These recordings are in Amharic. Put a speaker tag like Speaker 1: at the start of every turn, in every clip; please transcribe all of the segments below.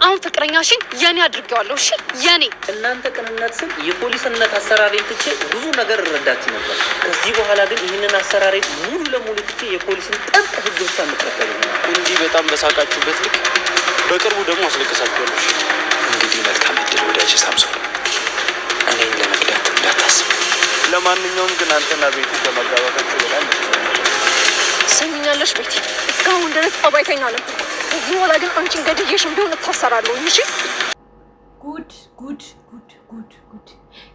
Speaker 1: አሁን ፍቅረኛሽን የኔ አድርጌዋለሁ። እሺ የኔ
Speaker 2: እናንተ ቅንነት ስም የፖሊስነት አሰራሬን ትቼ ብዙ ነገር እረዳችሁ ነበር። ከዚህ በኋላ ግን ይህንን አሰራሬን ሙሉ ለሙሉ ትቼ የፖሊስን ጥብቅ ህግ ብቻ እንከተል።
Speaker 3: እንዲህ በጣም በሳቃችሁበት ልክ በቅርቡ ደግሞ አስለቅሳችኋለሁ።
Speaker 4: እንግዲህ መልካም እድል ወዳጅ ሳምሶን፣ እኔን ለመግደል እንዳታስብ።
Speaker 3: ለማንኛውም ግን አንተና ቤቲ ከመጋባታችሁ በላይ
Speaker 1: ሰሚኛለሽ ቤቲ፣ እስካሁን ድረስ ጠባይተኛ ነበር። እዚህ በኋላ ግን አንቺን ገድዬሽ ቢሆን እታሰራለሁ። እሺ
Speaker 5: ጉድ ጉድ ጉድ ጉድ ጉድ።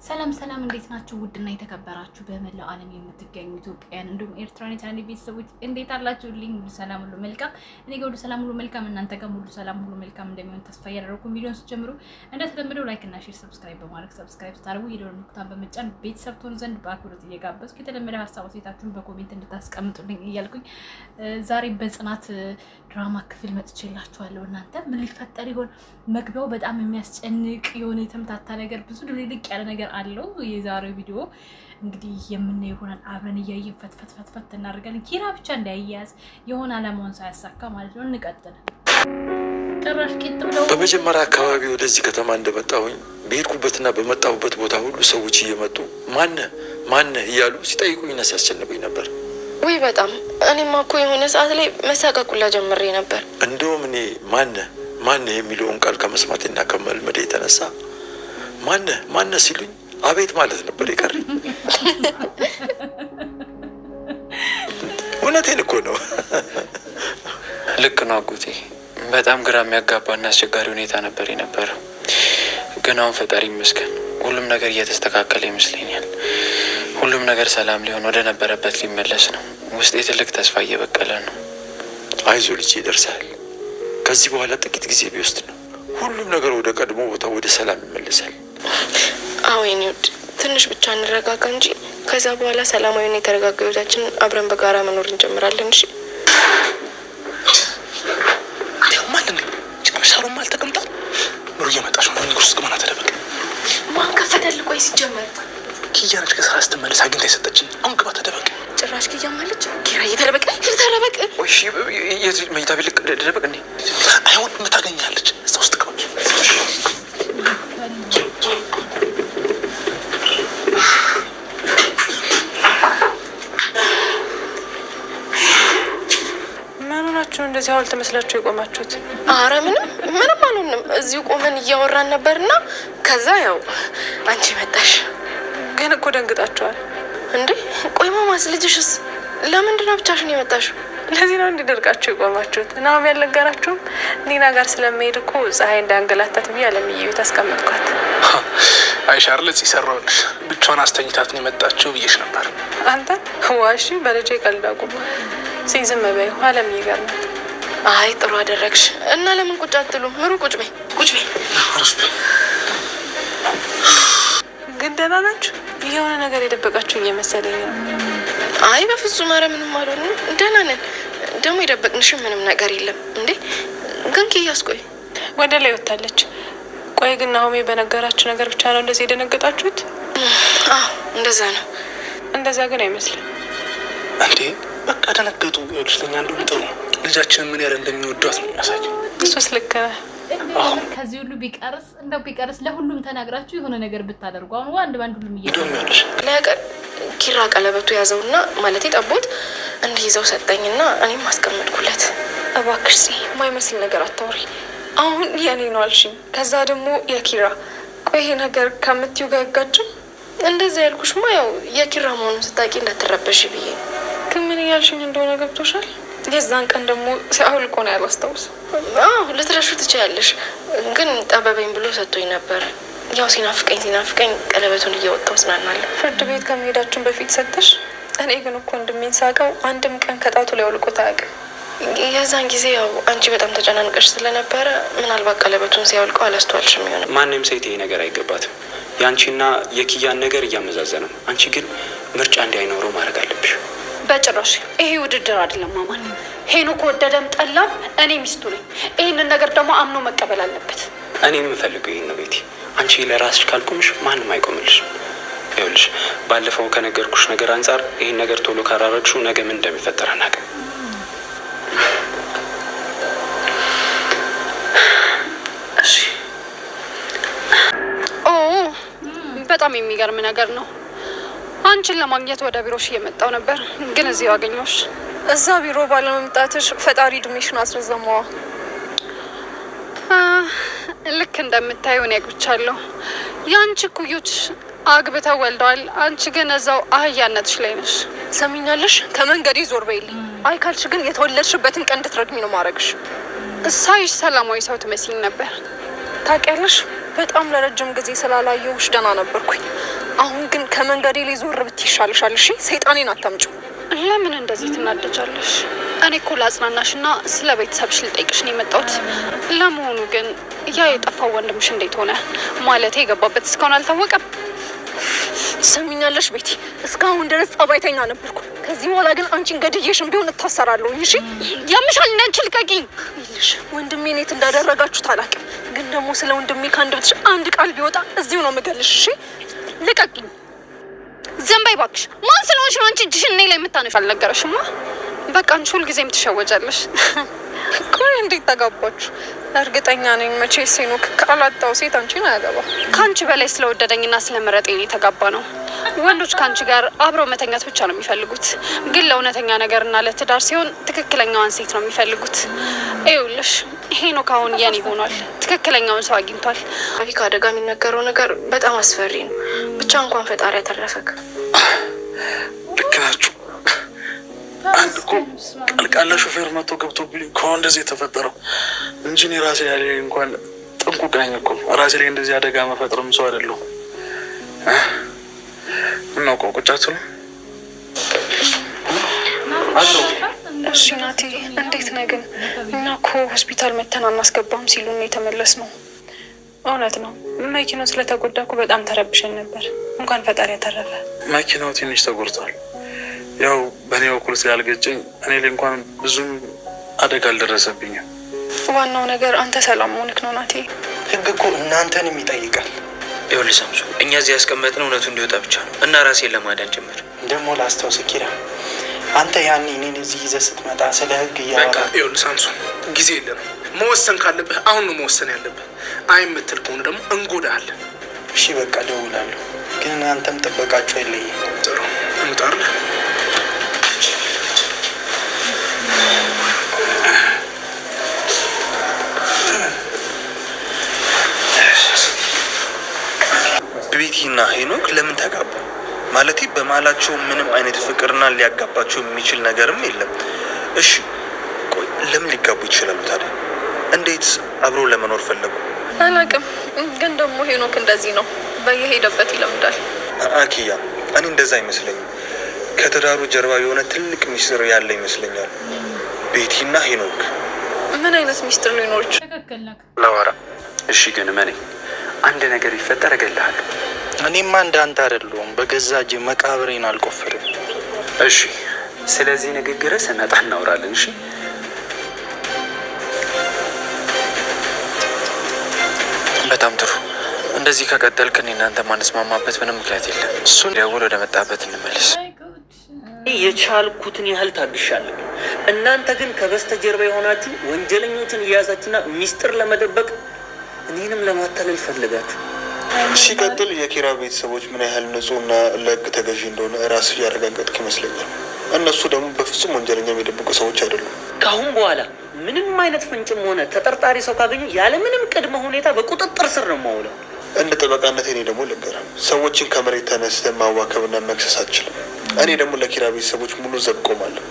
Speaker 5: ሰላም ሰላም፣ እንዴት ናችሁ? ውድና የተከበራችሁ በመላው ዓለም የምትገኙ ኢትዮጵያውያን እንዲሁም ኤርትራውያን የቻናሌ ቤተሰቦች እንዴት አላችሁልኝ? ሁሉ ሰላም ሁሉ መልካም። እኔ ጋር ሁሉ ሰላም ሁሉ መልካም፣ እናንተ ጋር ሁሉ ሰላም ሁሉ መልካም እንደሚሆን ተስፋ እያደረኩ ቪዲዮን ስትጀምሩ እንደተለመደው ላይክ እና ሼር፣ ሰብስክራይብ በማድረግ ሰብስክራይብ ስታደርጉ የደወል ምልክቱን በመጫን ቤተሰብ ትሆኑ ዘንድ በአክብሮት እየጋበዝኩ የተለመደ ሀሳብ አስተያየታችሁን በኮሜንት እንድታስቀምጡልኝ እያልኩኝ ዛሬ በጽናት ድራማ ክፍል መጥቼላችኋለሁ። እናንተ ምን ሊፈጠር ይሆን? መግቢያው በጣም የሚያስጨንቅ የሆነ የተምታታ ነገር ብዙ ድብልቅ ያለ ነገር አለው። የዛሬው ቪዲዮ እንግዲህ የምናየው ይሆናል። አብረን እያየን ፈትፈት እናደርጋለን። ኪራ ብቻ እንዳይያዝ የሆነ አላማውን ሳያሳካ ማለት ነው። እንቀጥል። ጭራሽ ቂጥ ብለው
Speaker 4: በመጀመሪያ አካባቢ ወደዚህ ከተማ እንደመጣሁኝ በሄድኩበትና በመጣሁበት ቦታ ሁሉ ሰዎች እየመጡ ማነ እያሉ ሲጠይቁኝና ሲያስጨንቁኝ ነበር።
Speaker 6: ወይ በጣም እኔማ እኮ የሆነ ሰዓት ላይ መሳቀቁላ ጀምሬ ነበር።
Speaker 4: እንደውም እኔ ማነ የሚለውን ቃል ከመስማቴና ከመልመዴ የተነሳ ማነ ሲሉኝ አቤት ማለት ነበር የቀረኝ። እውነቴን እኮ ነው።
Speaker 7: ልክ ነው አጎቴ። በጣም ግራ የሚያጋባና አስቸጋሪ ሁኔታ ነበር የነበረው። ግን አሁን ፈጣሪ ይመስገን ሁሉም ነገር እየተስተካከለ ይመስለኛል። ሁሉም ነገር ሰላም ሊሆን ወደ ነበረበት ሊመለስ ነው። ውስጤ ትልቅ ተስፋ እየበቀለ ነው።
Speaker 4: አይዞ ልጅ ይደርሳል። ከዚህ በኋላ ጥቂት ጊዜ ቢወስድ ነው ሁሉም ነገር ወደ ቀድሞ ቦታ ወደ ሰላም ይመለሳል።
Speaker 6: አዎ የኔ ውድ፣ ትንሽ ብቻ እንረጋጋ እንጂ ከዛ በኋላ ሰላማዊና የተረጋጋ ህይወታችን አብረን በጋራ መኖር እንጀምራለን። እሺ
Speaker 3: ሻሩም አልተቀምጣል ኑሮ እየመጣች ነው። ንጉስ ግማና ተደበቀ።
Speaker 6: ማን ከፈተል? ቆይ ሲጀመር
Speaker 3: ኪያነች ከስራ ስትመለስ አግኝታ የሰጠችኝ። አሁን ግባ ተደበቅ።
Speaker 6: ጭራሽ ኪያ ማለች። ኪራ እየተደበቀ ተደበቅ።
Speaker 7: እሺ መኝታ ቤት ልደበቅ እንዴ?
Speaker 3: አይሆን ምታገኛለች። እዛ ውስጥ ግባ።
Speaker 6: ምናችሁ እንደዚህ ሀውልት መስላችሁ የቆማችሁት? አረ ምንም አልሆንም። እዚሁ ቆመን እያወራን ነበርና ከዛ ያው አንቺ መጣሽ። ግን እኮ ደንግጣችኋል እንዴ? ቆይ ማማስ ልጅሽስ ለምንድን ነው ብቻሽን የመጣሽው? ለዚህ ነው እንዲደርቃችሁ የቆማችሁት? እናም ያልነገራችሁም ኒና ጋር ስለመሄድ እኮ ፀሐይ እንዳንገላታት ብዬ አለምዬ ቤት አስቀመጥኳት።
Speaker 3: አይሻርልጽ ይሰራውልሽ ብቻዋን አስተኝታት ነው የመጣችው ብዬሽ ነበር።
Speaker 6: አንተ ዋሺ በልጄ ቀልድ አቁም። ሲዝም በይው አለምዬ ጋር ናት። አይ ጥሩ አደረግሽ። እና ለምን ቁጭ አትሉም? ምሩ ቁጭ በይ። ግን ደህና ናችሁ? የሆነ ነገር የደበቃችሁ እየመሰለኝ ነው። አይ በፍጹም ኧረ ምንም አልሆንም፣ ደህና ነን። ደግሞ የደበቅንሽም ምንም ነገር የለም። እንዴ ግን ኪያስ ቆይ ወደ ላይ ወጣለች። ቆይ ግን ናሆሜ በነገራችሁ ነገር ብቻ ነው እንደዚህ የደነገጣችሁት? አዎ እንደዛ ነው። እንደዛ ግን አይመስልም።
Speaker 3: እንዴ በቃ ደነገጡ። ይልሽኛ እንደውም ጥሩ ልጃችን ምን ያለ እንደሚወዷት ነው የሚያሳየው።
Speaker 6: እሱስ ልክ ነህ።
Speaker 5: ከዚህ ሁሉ ቢቀርስ ለሁሉም ተናግራችሁ የሆነ ነገር ብታደርጉ። አሁን አንድ ባንድ ሁሉም
Speaker 3: ይደውልልሽ
Speaker 6: ነገር ኪራ ቀለበቱ ያዘውና ማለት ጠቦት እንዲይዘው ሰጠኝና እኔም አስቀመጥኩለት። እባክሽ የማይመስል ነገር አታውሪ። አሁን የኔ ነው አልሽኝ፣ ከዛ ደግሞ የኪራ። ቆይ ይሄ ነገር ከምትዩ ጋር አይጋጭም? እንደዛ ያልኩሽማ ያው የኪራ መሆኑን ስታቂ እንዳትረበሽ ብዬ። ግን ምን እያልሽኝ እንደሆነ ገብቶሻል? የዛን ቀን ደግሞ ሲያውልቆ ነው ያላስታውስ። ልትረሹ ትችያለሽ፣ ግን ጠበበኝ ብሎ ሰጥቶኝ ነበር። ያው ሲናፍቀኝ ቀለበቱን እየወጣው ጽናናለሁ። ፍርድ ቤት ከመሄዳችን በፊት ሰጥተሽ። እኔ ግን እኮ ወንድሜን ሳቀው አንድም ቀን ከጣቱ ላይ አውልቆት አያውቅም። የዛን ጊዜ ያው አንቺ በጣም ተጨናንቀሽ ስለነበረ ምናልባት ቀለበቱን ሲያውልቀው አላስተዋልሽም ይሆናል።
Speaker 7: ማንም ሴት ይሄ ነገር አይገባትም። የአንቺና የኪያን ነገር እያመዛዘነ ነው። አንቺ ግን ምርጫ እንዳይኖረው ማድረግ አለብሽ።
Speaker 1: በጭራሽ ይሄ ውድድር አይደለም ማማን። ሄኖክ ወደደም ጠላም እኔ ሚስቱ ነኝ። ይሄንን ነገር ደግሞ አምኖ መቀበል አለበት።
Speaker 7: እኔ የምፈልገው ይሄን ነው ቤቲ። አንቺ ለራስሽ ካልቆምሽ ማንም አይቆምልሽም። ይኸውልሽ ባለፈው ከነገርኩሽ ነገር አንጻር ይሄን ነገር ቶሎ ካራረግሽው ነገ ምን እንደሚፈጠር አናውቅም።
Speaker 6: እሺ
Speaker 1: በጣም የሚገርም ነገር ነው። አንቺን ለማግኘት ወደ ቢሮሽ እየመጣው ነበር፣ ግን እዚሁ አገኘሁሽ።
Speaker 6: እዛ ቢሮ ባለመምጣትሽ ፈጣሪ እድሜሽን አስረዘመዋ።
Speaker 1: ልክ እንደምታየው እኔ አግብቻለሁ። የአንቺ እኩዮች አግብተው ወልደዋል። አንቺ ግን እዛው አህያነትሽ ላይ ነሽ።
Speaker 6: ሰሚኛለሽ? ከመንገዴ ዞር በይልኝ። አይ ካልሽ ግን የተወለድሽበትን ቀን እንድትረግሚ ነው ማድረግሽ።
Speaker 1: ሳይሽ ሰላማዊ ሰው ትመስይኝ ነበር።
Speaker 6: ታውቂያለሽ፣ በጣም ለረጅም ጊዜ ስላላየሁሽ ደህና ነበርኩኝ። አሁን ግን ከመንገዴ ላይ ዞር ብትይ ይሻልሻል። እሺ፣ ሰይጣኔን አታምጪው።
Speaker 1: ለምን እንደዚህ ትናደጃለሽ? እኔ እኮ ላጽናናሽና ስለ ቤተሰብሽ ልጠይቅሽ ነው የመጣሁት። ለመሆኑ ግን ያ የጠፋው ወንድምሽ እንዴት ሆነ? ማለቴ የገባበት እስካሁን አልታወቀም።
Speaker 6: ሰሚኛለሽ ቤቲ፣ እስካሁን ድረስ ጸባይተኛ ነበርኩ። ከዚህ በኋላ ግን አንቺን ገድዬሽም ቢሆን እታሰራለሁ። እሺ፣
Speaker 1: ያምሻል። አንቺ ልቀቂኝ።
Speaker 6: ይልሽ ወንድሜ እኔት እንዳደረጋችሁት አላውቅም፣ ግን ደግሞ ስለ ወንድሜ ከአንደበትሽ አንድ ቃል ቢወጣ እዚሁ ነው የምገልሽ። እሺ፣
Speaker 1: ልቀቂኝ። ዝም በይ እባክሽ። ማን ስለሆንሽ ነው አንቺ እጅሽን እኔ ላይ የምታነሺው? አልነገረሽማ? በቃ አንቺ ሁልጊዜም ትሸወጃለሽ።
Speaker 6: ቆይ እንዴት ተጋባችሁ? እርግጠኛ ነኝ መቼስ ሄኖክ ካላጣው ሴት አንቺን አያገባ።
Speaker 1: ከአንቺ በላይ ስለወደደኝና ስለመረጠኝ የተጋባ ነው። ወንዶች ከአንቺ ጋር አብረው መተኛት ብቻ ነው የሚፈልጉት፣ ግን ለእውነተኛ ነገርና ለትዳር ሲሆን ትክክለኛዋን ሴት ነው የሚፈልጉት። ይኸውልሽ ሄኖክ አሁን የኔ ሆኗል። ትክክለኛውን ሰው አግኝቷል።
Speaker 6: ከአደጋ የሚነገረው ነገር በጣም አስፈሪ ነው። ብቻ እንኳን ፈጣሪ ያተረፈክ።
Speaker 3: ልክ ናችሁ። አንድ እኮ ቀልቃላ ሾፌር መጥቶ ገብቶብኝ ከሆነ እንደዚህ የተፈጠረው እንጂ እኔ ራሴ ያለ እንኳን ጥንቁቅ ነኝ እኮ። ራሴ ላይ እንደዚህ አደጋ መፈጥርም ሰው አይደለሁም። እናውቀው ቁጫቱ ነው።
Speaker 6: እሺ ናቲ፣ እንዴት ነህ? ግን እኛ እኮ ሆስፒታል መተን አናስገባም ሲሉ ነው የተመለስ ነው።
Speaker 8: እውነት ነው። መኪናው ስለተጎዳ እኮ በጣም ተረብሸን ነበር። እንኳን ፈጣሪ ያተረፈ።
Speaker 3: መኪናው ትንሽ ተጎድቷል። ያው በእኔ በኩል ስላልገጨኝ እኔ ላይ እንኳን ብዙም አደጋ አልደረሰብኝም።
Speaker 6: ዋናው ነገር አንተ ሰላም መሆንክ ነው ናቲ።
Speaker 9: ህግ እኮ እናንተንም ይጠይቃል።
Speaker 7: ይኸውልህ ሳምሶ፣ እኛ እዚህ ያስቀመጥነው እውነቱ እንዲወጣ ብቻ ነው እና ራሴን ለማዳን ጭምር።
Speaker 9: ደግሞ ላስታውስ ኪራ፣ አንተ ያኔ እኔን እዚህ ይዘህ ስትመጣ ስለ ህግ እያወራ።
Speaker 3: ይኸውልህ ሳምሶን፣ ጊዜ የለንም። መወሰን ካለብህ አሁን ነው መወሰን ያለብህ። አይ የምትል ከሆነ ደግሞ እንጎዳለን።
Speaker 9: እሺ በቃ ደውላለሁ፣ ግን እናንተም ጥበቃችሁ አይለይም።
Speaker 3: ጥሩ እንውጣለን።
Speaker 9: ቤቲና ሄኖክ ለምን ተጋቡ? ማለቴ በመሀላቸው ምንም አይነት ፍቅርና ሊያጋባቸው የሚችል ነገርም የለም። እሺ ቆይ ለምን ሊጋቡ ይችላሉ ታዲያ? እንዴት አብሮ ለመኖር ፈለጉ?
Speaker 6: አላውቅም፣ ግን ደግሞ ሄኖክ እንደዚህ ነው፣ በየሄደበት ይለምዳል።
Speaker 9: አኪያ፣ እኔ እንደዛ አይመስለኝም። ከትዳሩ ጀርባ የሆነ ትልቅ ሚስጥር ያለ ይመስለኛል። ቤቲና ሄኖክ
Speaker 6: ምን አይነት ሚስጥር ሊኖር ይችላል?
Speaker 5: ትክክል ነህ።
Speaker 9: ለወራ
Speaker 7: እሺ ግን መኔ አንድ ነገር ይፈጠር እገልሃለሁ።
Speaker 9: እኔማ እንዳንተ አይደለሁም። በገዛ እጄ መቃብሬን አልቆፍርም።
Speaker 7: እሺ፣ ስለዚህ ንግግር ስመጣ እናወራለን። እሺ በጣም ጥሩ። እንደዚህ ከቀጠልክ እኔ እናንተ ማንስማማበት ምንም ምክንያት የለም። እሱን ደውል፣ ወደ መጣበት እንመለስ።
Speaker 2: የቻልኩትን ያህል ታግሻለሁ። እናንተ ግን ከበስተጀርባ የሆናችሁ ወንጀለኞችን እያያዛችሁና ሚስጥር ለመደበቅ እኔንም ለማታለል ፈልጋችሁ።
Speaker 9: ሲቀጥል የኪራ ቤተሰቦች ምን ያህል ንጹህና ለህግ ተገዢ እንደሆነ ራስህ እያረጋገጥክ ይመስለኛል። እነሱ ደግሞ በፍጹም ወንጀለኛ የሚደብቁ ሰዎች አይደሉም።
Speaker 2: ከአሁን በኋላ ምንም አይነት ፍንጭም ሆነ ተጠርጣሪ ሰው ካገኙ ያለምንም ቅድመ ሁኔታ በቁጥጥር ስር ነው የማውለው።
Speaker 9: እንደ ጠበቃነት እኔ ደግሞ ልንገርህ፣ ሰዎችን ከመሬት ተነስተህ ማዋከብና መክሰስ አልችልም። እኔ ደግሞ ለኪራ ቤተሰቦች ሙሉ ዘብ ቆማለሁ።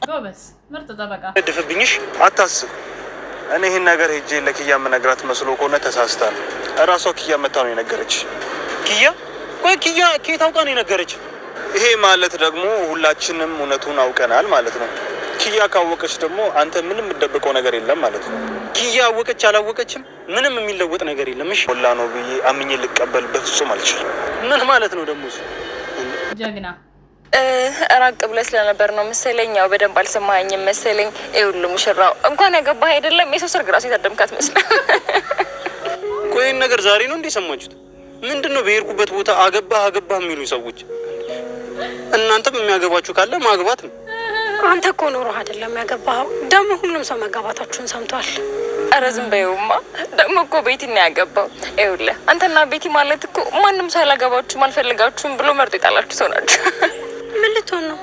Speaker 5: ጎበዝ፣ ምርጥ ጠበቃ።
Speaker 9: ድፍብኝሽ አታስብ። እኔ ይህን ነገር ሄጄ ለኪያ መነግራት መስሎ ከሆነ ተሳስታል። እራሷ ኪያ መታ ነው የነገረች።
Speaker 10: ኪያ? ቆይ ኪያ ከየት አውቃ ነው የነገረች?
Speaker 9: ይሄ ማለት ደግሞ ሁላችንም እውነቱን አውቀናል ማለት ነው። ኪያ ካወቀች ደግሞ አንተ ምንም የምትደብቀው ነገር የለም ማለት ነው።
Speaker 10: ኪያ አወቀች አላወቀችም ምንም የሚለወጥ ነገር የለም። እሺ
Speaker 9: ሞላ ነው ብዬ አምኜ ልቀበል በፍጹም አልችልም።
Speaker 10: ምን ማለት ነው ደግሞ?
Speaker 5: ጀግና
Speaker 6: ራቅ ብለህ ስለነበር ነው መሰለኝ። ያው በደንብ አልሰማኸኝም መሰለኝ። ይኸውልህ ሙሽራው እንኳን ያገባህ አይደለም የሰው ሰርግ ራሱ የታደምካት መስለህ።
Speaker 10: ቆይ ይህን ነገር ዛሬ ነው እንዴ ሰማችሁት? ምንድን ነው በሄድኩበት ቦታ አገባህ አገባህ የሚሉ ሰዎች? እናንተም የሚያገባችሁ ካለ ማግባት ነው።
Speaker 1: አንተ እኮ ኖሮህ አይደለም ያገባኸው። ደግሞ ሁሉም ሰው መጋባታችሁን ሰምቷል።
Speaker 6: ኧረ ዝም በይውማ። ደግሞ እኮ ቤቲ ነው ያገባው። ይኸውልህ አንተና ቤቲ ማለት እኮ ማንም ሰው አላገባችሁም አልፈልጋችሁም ብሎ መርጦ የጣላችሁ ሰው ናችሁ።
Speaker 8: ምን ልትሆን ነው?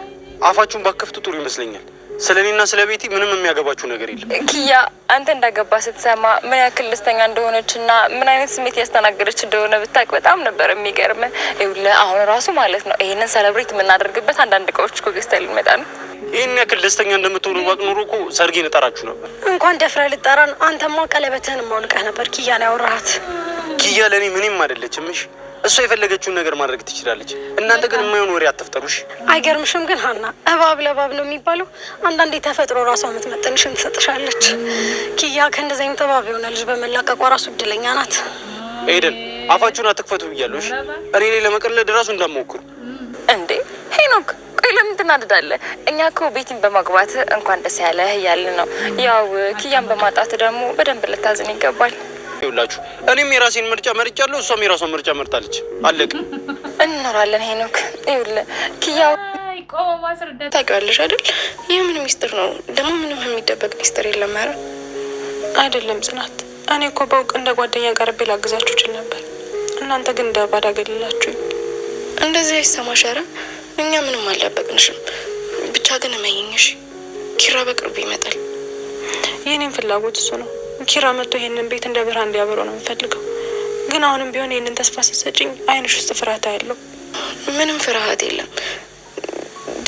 Speaker 10: አፋችሁን ባከፍቱ ጥሩ ይመስለኛል። ስለኔና ስለ ቤቲ ምንም የሚያገባችሁ ነገር የለም።
Speaker 6: ኪያ አንተ እንዳገባ ስትሰማ ምን ያክል ደስተኛ እንደሆነችና ምን አይነት ስሜት ያስተናገደች እንደሆነ ብታውቅ በጣም ነበር የሚገርም። ይኸውልህ አሁን ራሱ ማለት ነው ይሄንን ሰለብሬት የምናደርግበት አንዳንድ እቃዎች እኮ ገዝተን ልንመጣ ነው።
Speaker 10: ይህን ያክል ደስተኛ እንደምትሆኑ ባቅ ኖሮ እኮ ሰርጌን እጠራችሁ ነበር።
Speaker 8: እንኳን ደፍረህ ልጠራን። አንተማ ቀለበትህን ማውልቀህ ነበር ኪያን ያወራሃት።
Speaker 10: ኪያ ለእኔ ምንም አይደለችም። እሺ እሷ የፈለገችውን ነገር ማድረግ ትችላለች። እናንተ ግን የማይሆን ወሬ አትፍጠሩሽ።
Speaker 8: አይገርምሽም? ግን ሀና እባብ ለባብ ነው የሚባለው። አንዳንዴ ተፈጥሮ ራሷ የምትመጥንሽን ትሰጥሻለች። ኪያ ከእንደዚህ አይነት እባብ የሆነ ልጅ በመላቀቋ ራሱ እድለኛ ናት።
Speaker 10: ኤደን አፋችሁን አትክፈቱ ብያለሁ። እኔ ላይ ለመቀለድ ራሱ እንዳትሞክሩ
Speaker 6: እንዴ። ሄኖክ ቆይ ለምን ትናደዳለህ? እኛ እኮ ቤቲን በማግባት እንኳን ደስ ያለህ እያልን ነው። ያው ኪያን በማጣት ደግሞ በደንብ ልታዝን ይገባል።
Speaker 10: ይኸውላችሁ እኔም የራሴን ምርጫ መርጫለሁ፣ እሷም የራሷን ምርጫ መርጣለች። አለቅ
Speaker 6: እንኖራለን። ሄኖክ ይኸውልህ ኪያ
Speaker 5: ቆሞ ማስረዳት
Speaker 6: ታውቂዋለሽ አይደል? ይህ ምን ሚስጥር ነው ደግሞ? ምንም የሚደበቅ ሚስጥር የለም። ኧረ
Speaker 8: አይደለም ጽናት፣ እኔ እኮ በውቅ እንደ ጓደኛ ቀርቤ ላግዛችሁ እችል ነበር። እናንተ ግን እንደ ባዳ ገለላችሁኝ።
Speaker 6: እንደዚህ አይሰማሽ። ኧረ እኛ ምንም አልደበቅንሽም። ብቻ ግን እመኝሽ ኪራ በቅርቡ ይመጣል።
Speaker 8: የኔም ፍላጎት እሱ ነው። ኪራ መጥቶ ይሄንን ቤት እንደ ብርሃን እንዲያበረው ነው የምፈልገው። ግን አሁንም ቢሆን ይሄንን ተስፋ ስትሰጪኝ አይንሽ ውስጥ ፍርሃት ያለው።
Speaker 6: ምንም ፍርሃት የለም።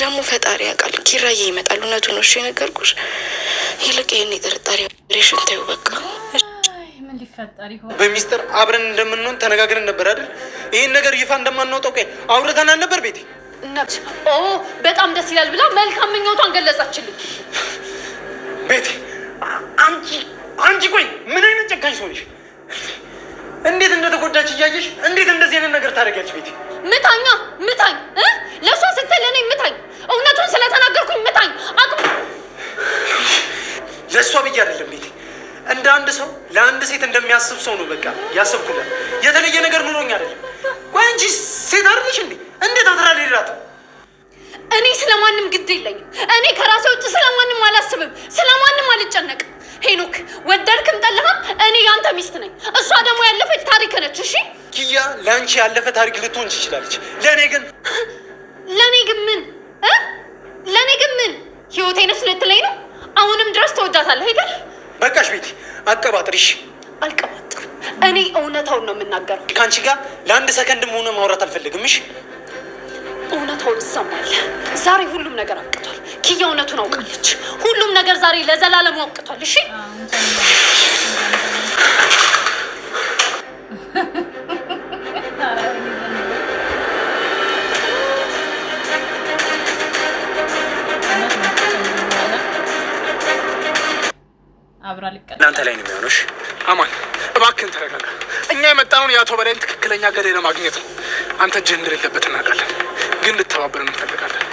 Speaker 6: ደግሞ ፈጣሪ ያውቃል ኪራዬ ይመጣል። እውነቱን ነው እሺ የነገርኩሽ። ይልቅ ይሄን የጥርጣሬ ሬሽን ተይው በቃ።
Speaker 5: ምን ሊፈጠር ይሆን?
Speaker 10: በሚስጥር አብረን እንደምንሆን ተነጋግረን ነበር አይደል? ይሄን ነገር ይፋ እንደማናወጣው ቆይ አውርተናል ነበር ቤቲ።
Speaker 1: በጣም ደስ ይላል ብላ መልካም ምኞቷን ገለጻችልኝ።
Speaker 10: ቤቲ አንቺ ቆይ ምን አይነት ጨካኝ ሰው ነሽ? እንዴት እንደተጎዳች እያየሽ እንዴት እንደዚህ አይነት ነገር ታደርጊያለሽ? ቤቲ ምታኝ ለሷ ስትል እኔ ምታኝ። እውነቱን ስለተናገርኩኝ ምታኝ። ለሷ ብዬ አይደለም ቤቲ፣ እንደ አንድ ሰው ለአንድ ሴት እንደሚያስብ ሰው ነው በቃ ያሰብኩላት። የተለየ ነገር ኑሮኝ አይደለም። ቆይ አንቺ ሴት አይደለሽ እንዴ? እንዴት አትራሪራት?
Speaker 1: እኔ ስለማንም ግድ የለኝም። እኔ ከራሴ ውጭ ስለማንም አላስብም፣ ስለማንም አልጨነቅም። ሄኖክ ወደድክም ጠላህም እኔ ያንተ ሚስት ነኝ። እሷ ደግሞ ያለፈች ታሪክ ነች። እሺ
Speaker 10: ኪያ ለአንቺ ያለፈ ታሪክ ልትሆን ትችላለች። ለእኔ ግን ምን ህይወቴ ነች ልትለኝ ነው? አሁንም ድረስ ተወዳታለህ አይደል? በቃሽ ቤቲ አቀባጥሪሽ።
Speaker 1: አልቀባጥርም። እኔ እውነታውን ነው የምናገረው።
Speaker 10: ከአንቺ ጋር ለአንድ ሰከንድም ሆነ ማውራት አልፈልግም። እሺ
Speaker 1: እውነታውን ትሰማለህ? ዛሬ ሁሉም ነገር አብቅቷል። ኪያ እውነቱን አውቃለች። ሁሉም ነገር ዛሬ ለዘላለም አብቅቷል። እሺ
Speaker 10: እናንተ ላይ ነው የሚሆነው። እሺ
Speaker 3: አማን እባክህን ተረጋጋ። እኛ የመጣነውን የአቶ በላይን ትክክለኛ ገዳይ ለማግኘት ነው። አንተ እጅህ እንደሌለበት እናውቃለን፣ ግን ልተባበርን እንፈልጋለን።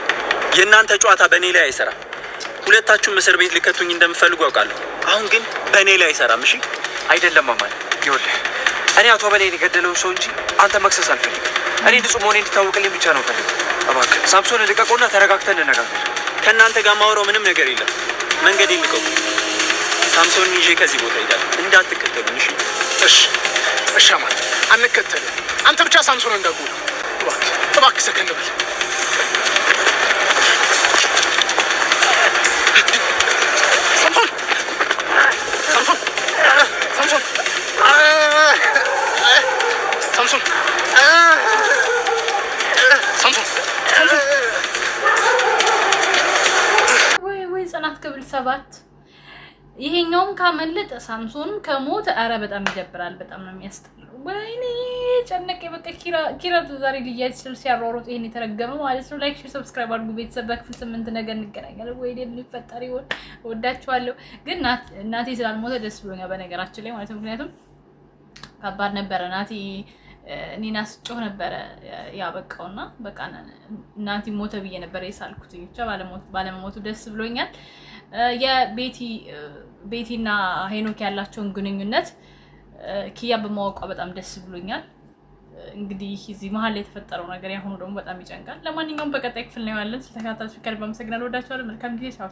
Speaker 2: የእናንተ ጨዋታ በእኔ ላይ አይሰራም። ሁለታችሁም እስር ቤት ልከቱኝ እንደምፈልጉ አውቃለሁ። አሁን ግን በእኔ ላይ አይሰራም። እሺ
Speaker 7: አይደለም አማን፣ ይኸውልህ እኔ አቶ በላይን የገደለውን ሰው እንጂ አንተ መክሰስ አልፈልግም። እኔ ንጹህ መሆኔ እንድታወቅልኝ ብቻ ነው ፈልግ። እባክህ ሳምሶን ልቀቀውና ተረጋግተን እንነጋገር።
Speaker 2: ከእናንተ ጋር ማውራው ምንም ነገር የለም። መንገድ ልቀቁ። ሳምሶን ይዤ ከዚህ ቦታ ሄዳለሁ። እንዳትከተሉኝ።
Speaker 3: እሺ አማን፣ አንከተልም። አንተ ብቻ ሳምሶን እንዳትጎዳ። እባክህ ሰከን በል።
Speaker 5: ወይ ጽናት ክፍል 7 ይሄኛውም ካመለጠ ሳምሶንም ከሞት አረ በጣም ይደብራል። በጣም ነው የሚያስጠላው። ወይኔ ጨነቀ። በቃ ኪራ ዛሬ ልያዝ ሲል ሲያሯሩጥ ይሄን የተረገመ ማለት ነው። ላይክ ሼር ሰብስክራይብ አድርጉ ቤተሰብ። በክፍል 8 ነገር እንገናኛለን። ወይኔ ሊፈጠር ይሆን? ወዳችኋለሁ። ግን ናቲ ስላልሞተ ደስ ብሎኛል በነገራችን ላይ ማለት ነው። ምክንያቱም ከባድ ነበረ። ናቲ እኔን አስጮህ ነበረ ያበቃውና በቃ ናቲ ሞተ ብዬ ነበር የሳልኩት። ብቻ ባለመሞቱ ደስ ብሎኛል። የቤቲና ሄኖክ ያላቸውን ግንኙነት ኪያ በማወቋ በጣም ደስ ብሎኛል። እንግዲህ እዚህ መሀል ላይ የተፈጠረው ነገር ያሁኑ ደግሞ በጣም ይጨንቃል። ለማንኛውም በቀጣይ ክፍል ነው ያለን። ስለተከታተላችሁ ከልብ አመሰግናለሁ። ወዳችኋለሁ። መልካም ጊዜ። ቻው።